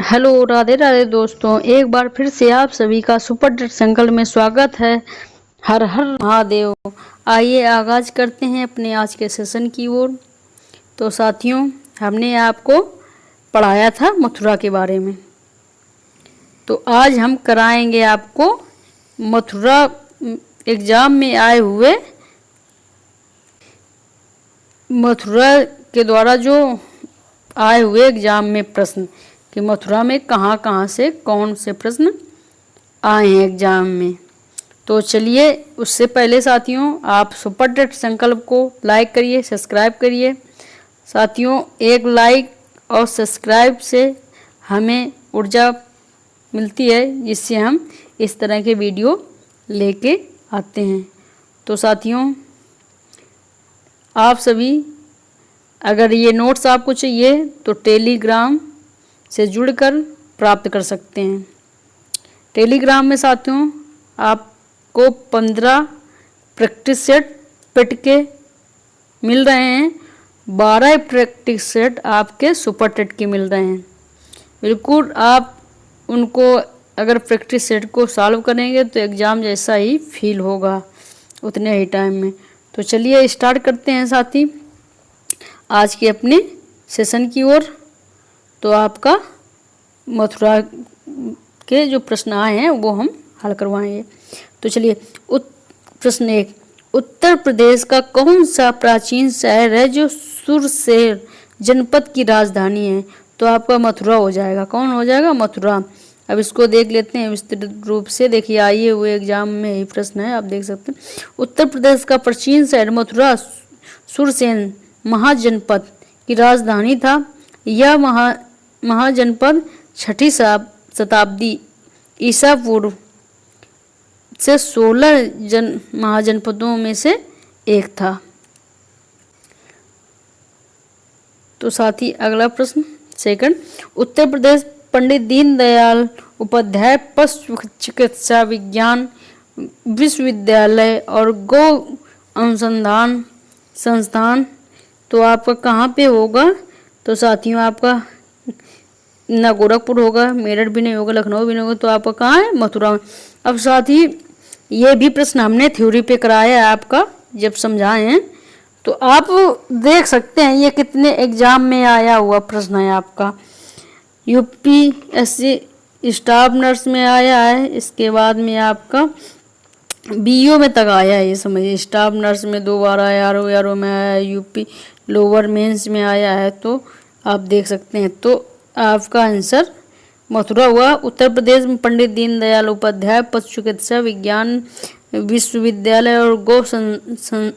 Hello, Radhe Radhe दोस्तों। एक बार फिर से आप सभी का सुपर संकल्प में स्वागत है। हर हर महादेव। आइए आगाज करते हैं अपने आज के सेशन की ओर। तो साथियों, हमने आपको पढ़ाया था मथुरा के बारे में, तो आज हम कराएंगे आपको मथुरा एग्जाम में आए हुए मथुरा के द्वारा जो आए हुए एग्जाम में प्रश्न कि मथुरा में कहाँ कहाँ से कौन से प्रश्न आए हैं एग्जाम में। तो चलिए, उससे पहले साथियों, आप सुपर संकल्प को लाइक करिए, सब्सक्राइब करिए। साथियों, एक लाइक और सब्सक्राइब से हमें ऊर्जा मिलती है, जिससे हम इस तरह के वीडियो लेके आते हैं। तो साथियों, आप सभी अगर ये नोट्स आपको चाहिए तो टेलीग्राम से जुड़कर प्राप्त कर सकते हैं। टेलीग्राम में साथियों आपको 15 प्रैक्टिस सेट पेट के मिल रहे हैं, 12 प्रैक्टिस सेट आपके सुपर टेट के मिल रहे हैं। बिल्कुल आप उनको अगर प्रैक्टिस सेट को सॉल्व करेंगे तो एग्ज़ाम जैसा ही फील होगा उतने ही टाइम में। तो चलिए स्टार्ट करते हैं साथी आज के अपने सेशन की ओर। तो आपका मथुरा के जो प्रश्न आए हैं वो हम हल करवाएंगे। तो चलिए, प्रश्न 1, उत्तर प्रदेश का कौन सा प्राचीन शहर है जो सुरसेन जनपद की राजधानी है? तो आपका मथुरा हो जाएगा। कौन हो जाएगा? मथुरा। अब इसको देख लेते हैं विस्तृत रूप से। देखिए, आए हुए एग्जाम में यही प्रश्न है, आप देख सकते हैं। उत्तर प्रदेश का प्राचीन शहर मथुरा सुरसेन महाजनपद की राजधानी था। यह महाजनपद 6ठी शताब्दी ईसा पूर्व से 16 महाजनपदों में से एक था। तो साथ ही अगला प्रश्न सेकंड, उत्तर प्रदेश पंडित दीनदयाल उपाध्याय पशु चिकित्सा विज्ञान विश्वविद्यालय और गौ अनुसंधान संस्थान तो आपका कहाँ पे होगा? तो साथियों आपका ना गोरखपुर होगा, मेरठ भी नहीं होगा, लखनऊ भी नहीं होगा, तो आपका कहाँ है? मथुरा में। अब साथ ही ये भी प्रश्न हमने थ्योरी पे कराया है आपका जब समझाए हैं, तो आप देख सकते हैं ये कितने एग्जाम में आया हुआ प्रश्न है आपका। यूपीएससी स्टाफ नर्स में आया है, इसके बाद में आपका बीओ में तक आया है। ये समझिए, स्टाफ नर्स में 2 बार आया, आरओ में आया, यूपी लोअर मेंस में आया है। तो आप देख सकते हैं, तो आपका आंसर मथुरा हुआ। उत्तर प्रदेश में पंडित दीनदयाल उपाध्याय पशु चिकित्सा विज्ञान विश्वविद्यालय और गौ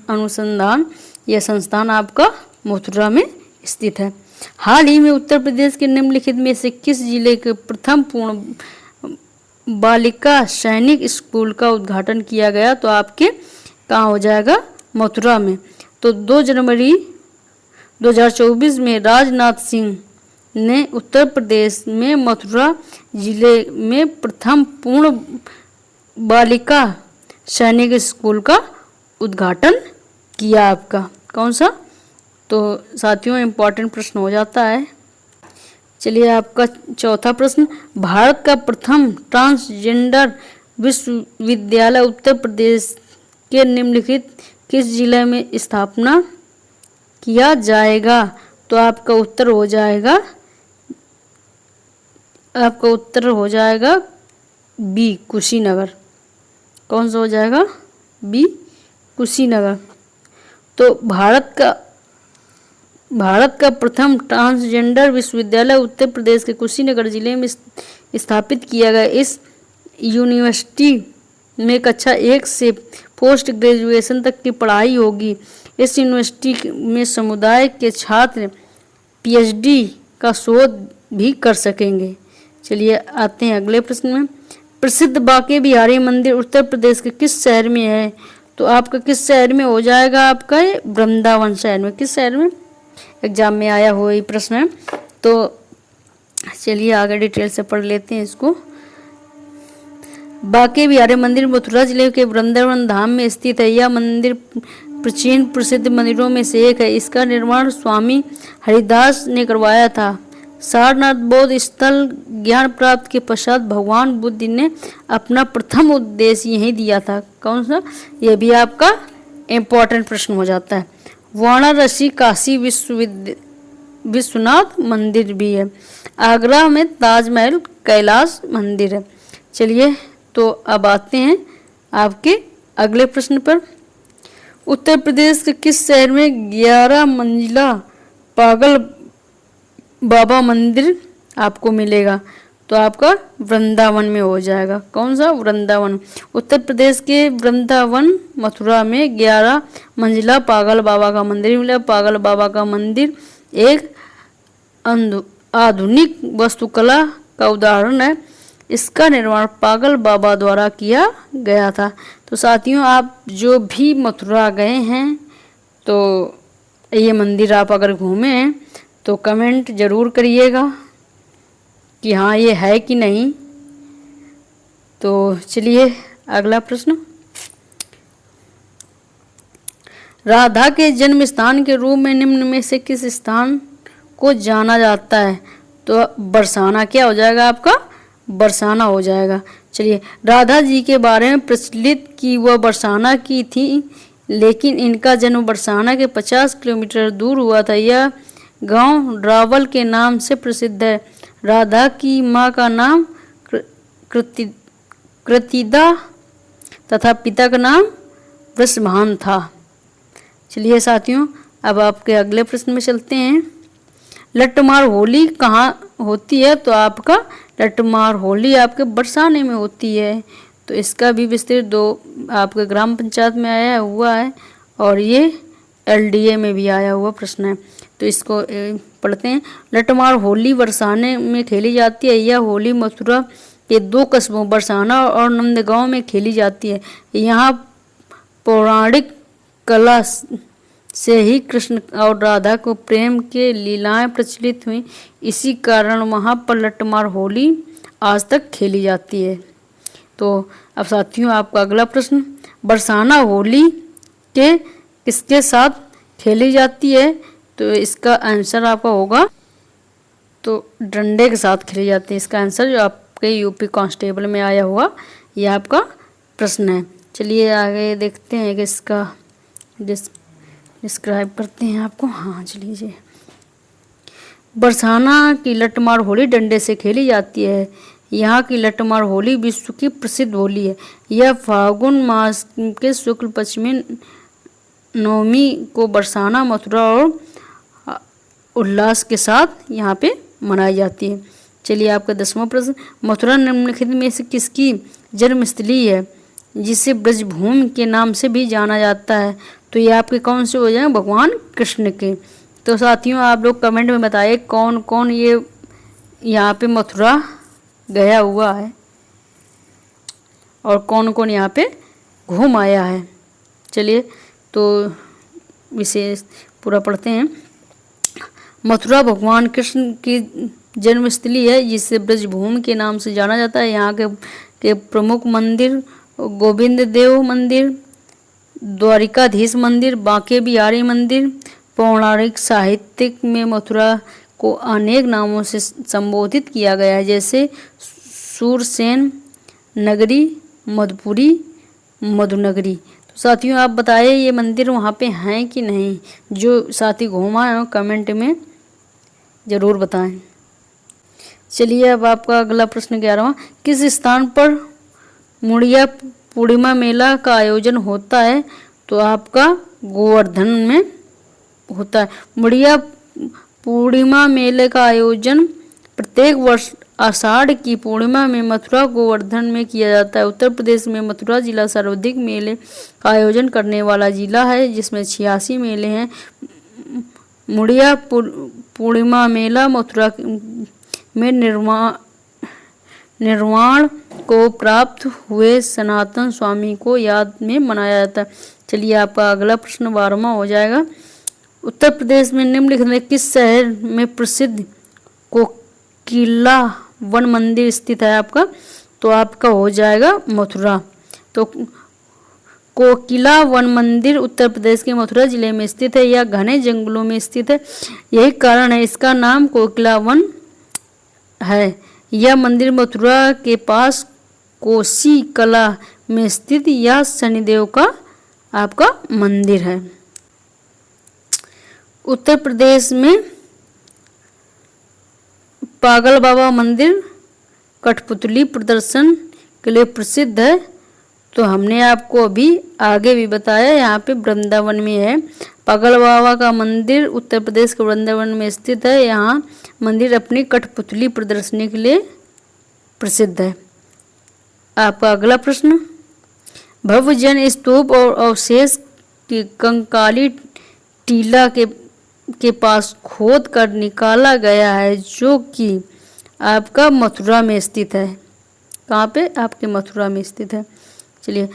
अनुसंधान यह संस्थान आपका मथुरा में स्थित है। हाल ही में उत्तर प्रदेश के निम्नलिखित में से किस जिले के प्रथम पूर्ण बालिका सैनिक स्कूल का उद्घाटन किया गया? तो आपके कहाँ हो जाएगा? मथुरा में। तो 2 जनवरी 2024 में राजनाथ सिंह ने उत्तर प्रदेश में मथुरा जिले में प्रथम पूर्ण बालिका सैनिक स्कूल का उद्घाटन किया। आपका कौन सा? तो साथियों इम्पॉर्टेंट प्रश्न हो जाता है। चलिए, आपका चौथा प्रश्न, भारत का प्रथम ट्रांसजेंडर विश्वविद्यालय उत्तर प्रदेश के निम्नलिखित किस जिले में स्थापना किया जाएगा? तो आपका उत्तर हो जाएगा बी, कुशीनगर। कौन सा हो जाएगा? बी, कुशीनगर। तो भारत का प्रथम ट्रांसजेंडर विश्वविद्यालय उत्तर प्रदेश के कुशीनगर जिले में स्थापित किया गया। इस यूनिवर्सिटी में कक्षा 1 से पोस्ट ग्रेजुएशन तक की पढ़ाई होगी। इस यूनिवर्सिटी में समुदाय के छात्र पीएचडी का शोध भी कर सकेंगे। चलिए आते हैं अगले प्रश्न में। प्रसिद्ध बांके बिहारी मंदिर उत्तर प्रदेश के किस शहर में है? तो आपका किस शहर में हो जाएगा? आपका ये वृंदावन शहर में। किस शहर में? एग्जाम में आया हुआ ये प्रश्न है। तो चलिए आगे डिटेल से पढ़ लेते हैं इसको। बांके बिहारी मंदिर मथुरा जिले के वृंदावन धाम में स्थित है। यह मंदिर प्राचीन प्रसिद्ध मंदिरों में से एक है। इसका निर्माण स्वामी हरिदास ने करवाया था। सारनाथ बौद्ध स्थल ज्ञान प्राप्त के पश्चात भगवान बुद्ध ने अपना प्रथम उद्देश्य यही दिया था। कौन सा? ये भी आपका इम्पोर्टेंट प्रश्न हो जाता है। वाराणसी काशी विश्वनाथ मंदिर भी है। आगरा में ताजमहल, कैलाश मंदिर है। चलिए तो अब आते हैं आपके अगले प्रश्न पर। उत्तर प्रदेश के किस शहर में 11 मंजिला पागल बाबा मंदिर आपको मिलेगा? तो आपका वृंदावन में हो जाएगा। कौन सा? वृंदावन। उत्तर प्रदेश के वृंदावन मथुरा में 11 मंजिला पागल बाबा का मंदिर मिला। पागल बाबा का मंदिर एक आधुनिक वास्तुकला का उदाहरण है। इसका निर्माण पागल बाबा द्वारा किया गया था। तो साथियों, आप जो भी मथुरा गए हैं तो ये मंदिर आप अगर घूमे हैं तो कमेंट ज़रूर करिएगा कि हाँ ये है कि नहीं। तो चलिए अगला प्रश्न। राधा के जन्म स्थान के रूप में निम्न में से किस स्थान को जाना जाता है? तो बरसाना क्या हो जाएगा आपका? बरसाना हो जाएगा। चलिए, राधा जी के बारे में प्रचलित कि वह बरसाना की थी, लेकिन इनका जन्म बरसाना के 50 किलोमीटर दूर हुआ था। यह गांव ड्रावल के नाम से प्रसिद्ध है। राधा की मां का नाम कृतिदा तथा पिता का नाम वृषभान था। चलिए साथियों, अब आपके अगले प्रश्न में चलते हैं। लट्टमार होली कहाँ होती है? तो आपका लट्टमार होली आपके बरसाने में होती है। तो इसका भी विस्तृत दो आपके ग्राम पंचायत में आया हुआ है और ये LDA में भी आया हुआ प्रश्न है। तो इसको पढ़ते हैं। लट्टमार होली बरसाने में खेली जाती है। यह होली मथुरा के 2 कस्बों बरसाना और नंदगांव में खेली जाती है। यहाँ पौराणिक कला से ही कृष्ण और राधा को प्रेम के लीलाएं प्रचलित हुई। इसी कारण वहाँ पर लट्टमार होली आज तक खेली जाती है। तो अब साथियों, आपका अगला प्रश्न। बरसाना होली के किसके साथ खेली जाती है? तो इसका आंसर आपका होगा तो डंडे के साथ खेली जाती है। इसका आंसर जो आपके यूपी कांस्टेबल में आया हुआ ये आपका प्रश्न है। चलिए आगे देखते हैं कि इसका डिस्क्राइब करते हैं आपको। हाँ चलिए जी। बरसाना की लट्टमार होली डंडे से खेली जाती है। यहाँ की लट्टमार होली विश्व की प्रसिद्ध होली है। यह फागुन मास के शुक्ल पक्ष में नवमी को बरसाना, मथुरा और उल्लास के साथ यहाँ पे मनाई जाती है। चलिए आपका 10वां प्रश्न। मथुरा निम्नलिखित में से किसकी जन्मस्थली है जिसे ब्रजभूमि के नाम से भी जाना जाता है? तो ये आपके कौन से हो जाए? भगवान कृष्ण के। तो साथियों, आप लोग कमेंट में बताइए कौन कौन ये यहाँ पे मथुरा गया हुआ है और कौन कौन यहाँ पे घूम आया है। चलिए तो विशेष पूरा पढ़ते हैं। मथुरा भगवान कृष्ण की जन्मस्थली है जिसे ब्रजभूमि के नाम से जाना जाता है। यहाँ के प्रमुख मंदिर गोविंद देव मंदिर, द्वारिकाधीश मंदिर, बांके बिहारी मंदिर। पौराणिक साहित्य में मथुरा को अनेक नामों से संबोधित किया गया है, जैसे सूरसेन नगरी, मधुपुरी, मधुनगरी। तो साथियों, आप बताइए ये मंदिर वहाँ पे हैं कि नहीं? जो साथी घूमा है कमेंट में ज़रूर बताएं। चलिए अब आपका अगला प्रश्न 11वां। किस स्थान पर मुड़िया पूर्णिमा मेला का आयोजन होता है? तो आपका गोवर्धन में होता है। मुड़िया पूर्णिमा मेले का आयोजन प्रत्येक वर्ष आषाढ़ की पूर्णिमा में मथुरा गोवर्धन में किया जाता है। उत्तर प्रदेश में मथुरा जिला सर्वाधिक मेले का आयोजन करने वाला जिला है, जिसमें 86 मेले हैं। मुड़िया पूर्णिमा मेला मथुरा में निर्वाण को प्राप्त हुए सनातन स्वामी को याद में मनाया जाता है। चलिए आपका अगला प्रश्न 12वां हो जाएगा। उत्तर प्रदेश में निम्नलिखित में किस शहर में प्रसिद्ध कोकिला वन मंदिर स्थित है आपका? तो आपका हो जाएगा मथुरा। तो कोकिला वन मंदिर उत्तर प्रदेश के मथुरा जिले में स्थित है। यह घने जंगलों में स्थित है, यही कारण है इसका नाम कोकिला वन है। यह मंदिर मथुरा के पास कोसी कला में स्थित यह शनिदेव का आपका मंदिर है। उत्तर प्रदेश में पागल बाबा मंदिर कठपुतली प्रदर्शन के लिए प्रसिद्ध है। तो हमने आपको अभी आगे भी बताया, यहाँ पे वृंदावन में है। पागल बाबा का मंदिर उत्तर प्रदेश के वृंदावन में स्थित है। यहाँ मंदिर अपनी कठपुतली प्रदर्शनी के लिए प्रसिद्ध है। आपका अगला प्रश्न, भव्य जैन स्तूप और अवशेष की कंकाली टीला के पास खोद कर निकाला गया है, जो कि आपका मथुरा में स्थित है। कहाँ पे? आपके मथुरा में स्थित है। चलिए,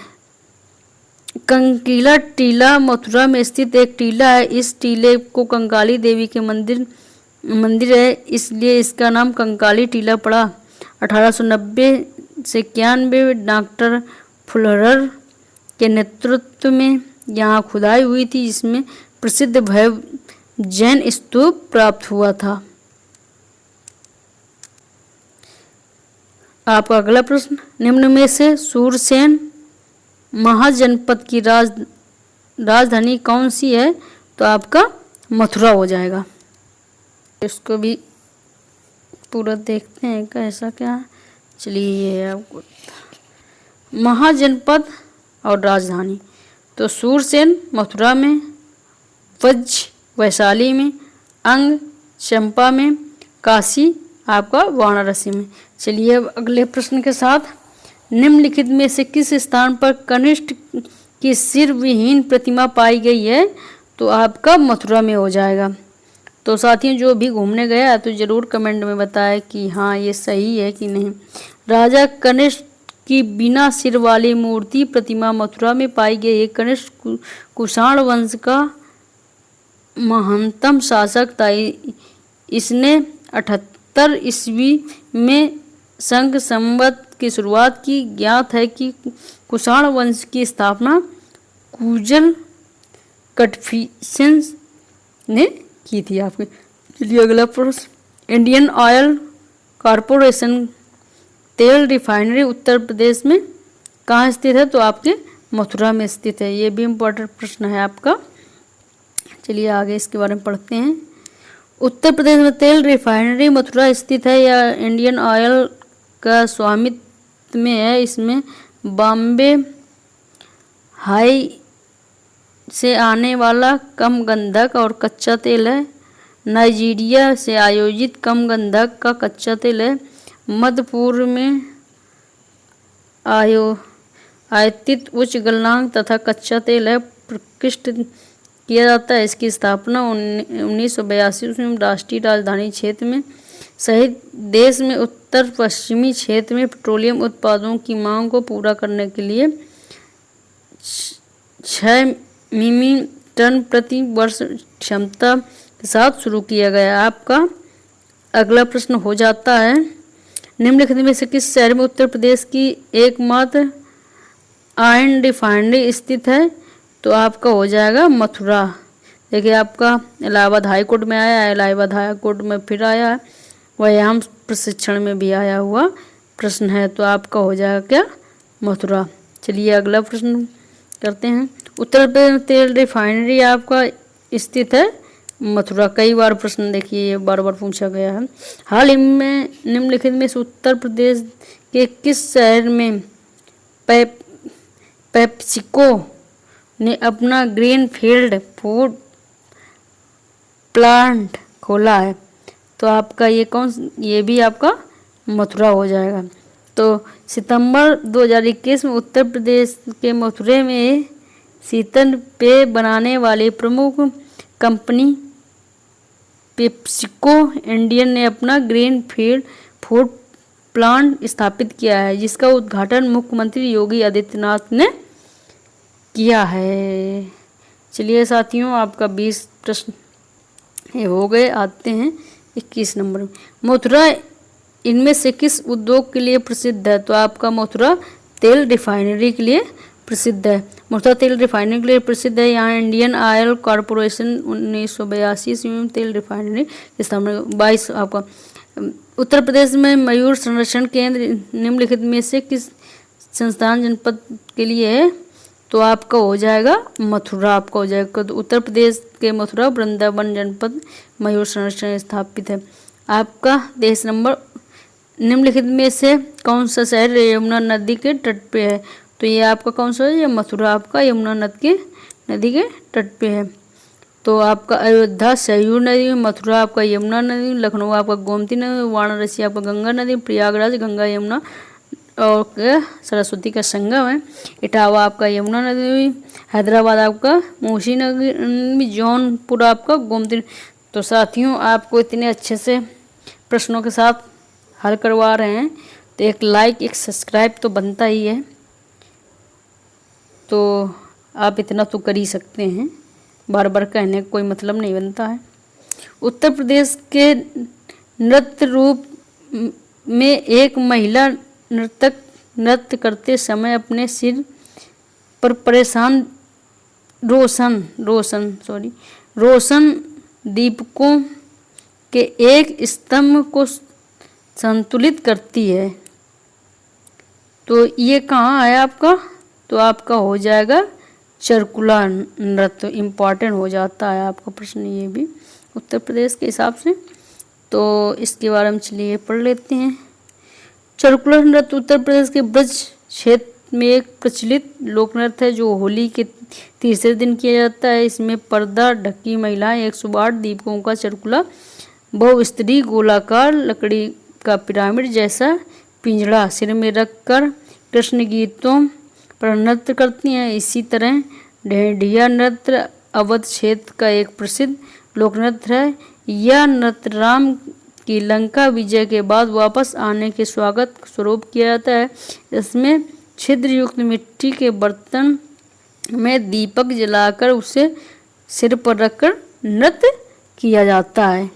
कंकीला टीला मथुरा में स्थित एक टीला है। इस टीले को कंकाली देवी के मंदिर है, इसलिए इसका नाम कंकाली टीला पड़ा। 1890 से 91 डॉक्टर फुलरर के नेतृत्व में यहाँ खुदाई हुई थी, जिसमें प्रसिद्ध भव्य जैन स्तूप प्राप्त हुआ था। आपका अगला प्रश्न, निम्न में से सूरसेन महाजनपद की राजधानी कौन सी है? तो आपका मथुरा हो जाएगा। इसको भी पूरा देखते हैं कैसा क्या। चलिए, ये आपको महाजनपद और राजधानी, तो सूरसेन मथुरा में, वज्र वैशाली में, अंग चंपा में, काशी आपका वाराणसी में। चलिए, अब अगले प्रश्न के साथ, निम्नलिखित में से किस स्थान पर कनिष्ठ की सिर विहीन प्रतिमा पाई गई है? तो आपका मथुरा में हो जाएगा। तो साथियों, जो भी घूमने गया तो ज़रूर कमेंट में बताएं कि हाँ ये सही है कि नहीं। राजा कनिष्ठ की बिना सिर वाली मूर्ति प्रतिमा मथुरा में पाई गई है। कनिष्ठ कुषाण वंश का महानतम शासक था। इसने 78 ईस्वी में संघ संवत की शुरुआत की। ज्ञात है कि कुषाण वंश की स्थापना कुजल कटफिशियंस ने की थी आपके। चलिए, अगला प्रश्न, इंडियन ऑयल कॉरपोरेशन तेल रिफाइनरी उत्तर प्रदेश में कहाँ स्थित है? तो आपके मथुरा में स्थित है। ये भी इम्पोर्टेंट प्रश्न है आपका। चलिए, आगे इसके बारे में पढ़ते हैं। उत्तर प्रदेश में तेल रिफाइनरी मथुरा स्थित है। यह इंडियन ऑयल का स्वामित्व में है। इसमें बॉम्बे हाई से आने वाला कम गंधक और कच्चा तेल है। नाइजीरिया से आयोजित कम गंधक का कच्चा तेल है। मध्य पूर्व में आयातित उच्च गलनांक तथा कच्चा तेल है प्रकृष्ट किया जाता है। इसकी स्थापना 1982 में राष्ट्रीय राजधानी क्षेत्र में सहित देश में उत्तर पश्चिमी क्षेत्र में पेट्रोलियम उत्पादों की मांग को पूरा करने के लिए 6 मिलियन टन प्रति वर्ष क्षमता के साथ शुरू किया गया। आपका अगला प्रश्न हो जाता है, निम्नलिखित में से किस शहर में उत्तर प्रदेश की एकमात्र आयरन रिफाइनरी स्थित है? तो आपका हो जाएगा मथुरा। देखिए, आपका इलाहाबाद हाई कोर्ट में आया है, इलाहाबाद हाई कोर्ट में फिर आया है, व्यायाम प्रशिक्षण में भी आया हुआ प्रश्न है। तो आपका हो जाएगा क्या? मथुरा। चलिए, अगला प्रश्न करते हैं। उत्तर प्रदेश में तेल रिफाइनरी आपका स्थित है मथुरा। कई बार प्रश्न देखिए ये बार बार पूछा गया है। हाल ही में निम्नलिखित में से उत्तर प्रदेश के किस शहर में पेप्सिको ने अपना ग्रीनफील्ड फूड प्लांट खोला है? तो आपका ये भी आपका मथुरा हो जाएगा। तो सितंबर 2021 में उत्तर प्रदेश के मथुरा में शीतल पेय बनाने वाली प्रमुख कंपनी पेप्सिको इंडिया ने अपना ग्रीनफील्ड फूड प्लांट स्थापित किया है, जिसका उद्घाटन मुख्यमंत्री योगी आदित्यनाथ ने किया है। चलिए साथियों, आपका 20 प्रश्न ये हो गए। आते हैं 21 नंबर में। मथुरा इनमें से किस उद्योग के लिए प्रसिद्ध है? तो आपका मथुरा तेल रिफाइनरी के लिए प्रसिद्ध है। मथुरा तेल रिफाइनरी के लिए प्रसिद्ध है। यहाँ इंडियन ऑयल कॉरपोरेशन 1982 ईस्वी में तेल रिफाइनरी की स्थापना 22 आपका उत्तर प्रदेश में मयूर संरक्षण केंद्र निम्नलिखित में से किस संस्थान जनपद के लिए है? तो आपका हो जाएगा मथुरा, आपका हो जाएगा। तो उत्तर प्रदेश के मथुरा वृंदावन जनपद मयूर संरक्षण स्थापित है। आपका 23 नंबर, निम्नलिखित में से कौन सा शहर यमुना नदी के तट पे है? तो ये आपका कौन सा है? ये मथुरा आपका यमुना नदी के तट पे है। तो आपका अयोध्या सरयू नदी, मथुरा आपका यमुना नदी, लखनऊ आपका गोमती नदी, वाराणसी आपका गंगा नदी, प्रयागराज गंगा यमुना और सरस्वती का संगम है, इटावा आपका यमुना नदी, हैदराबाद आपका मूसी नदी, जौनपुर आपका गोमती। तो साथियों, आपको इतने अच्छे से प्रश्नों के साथ हल करवा रहे हैं तो एक लाइक एक सब्सक्राइब तो बनता ही है। तो आप इतना तो कर ही सकते हैं, बार बार कहने का कोई मतलब नहीं बनता है। उत्तर प्रदेश के नृत्य रूप में एक महिला नर्तक नृत्य करते समय अपने सिर पर रोशन दीपकों के एक स्तंभ को संतुलित करती है। तो ये कहाँ है आपका? तो आपका हो जाएगा चरकुला नृत्य। इम्पॉर्टेंट हो जाता है आपका प्रश्न ये भी उत्तर प्रदेश के हिसाब से। तो इसके बारे में चलिए पढ़ लेते हैं। चरकुला नृत्य उत्तर प्रदेश के ब्रज क्षेत्र में एक प्रचलित लोक नृत्य है जो होली के तीसरे दिन किया जाता है। इसमें पर्दा ढकी महिलाएं 108 दीपकों का चरकुला बहुस्तरीय गोलाकार लकड़ी का पिरामिड जैसा पिंजड़ा सिर में रखकर कृष्ण गीतों पर नृत्य करती हैं। इसी तरह ढेंढिया नृत्य अवध क्षेत्र का एक प्रसिद्ध लोक नृत्य है। यह नृत्य राम की लंका विजय के बाद वापस आने के स्वागत स्वरूप किया जाता है। इसमें छिद्र युक्त मिट्टी के बर्तन में दीपक जलाकर उसे सिर पर रखकर नृत्य किया जाता है।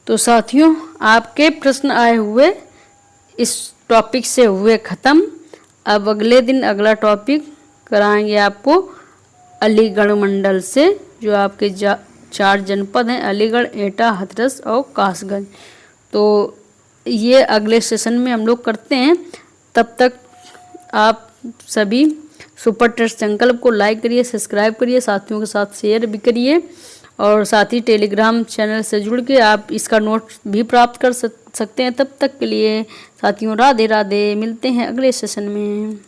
तो साथियों, आपके प्रश्न आए हुए इस टॉपिक से हुए ख़त्म। अब अगले दिन अगला टॉपिक कराएंगे आपको अलीगढ़ मंडल से, जो आपके 4 जनपद हैं, अलीगढ़, एटा, हाथरस और कासगंज। तो ये अगले सेशन में हम लोग करते हैं। तब तक आप सभी सुपर ट्रस्ट संकल्प को लाइक करिए, सब्सक्राइब करिए, साथियों के साथ शेयर भी करिए और साथ ही टेलीग्राम चैनल से जुड़ के आप इसका नोट भी प्राप्त कर सकते हैं। तब तक के लिए साथियों राधे राधे, मिलते हैं अगले सेशन में।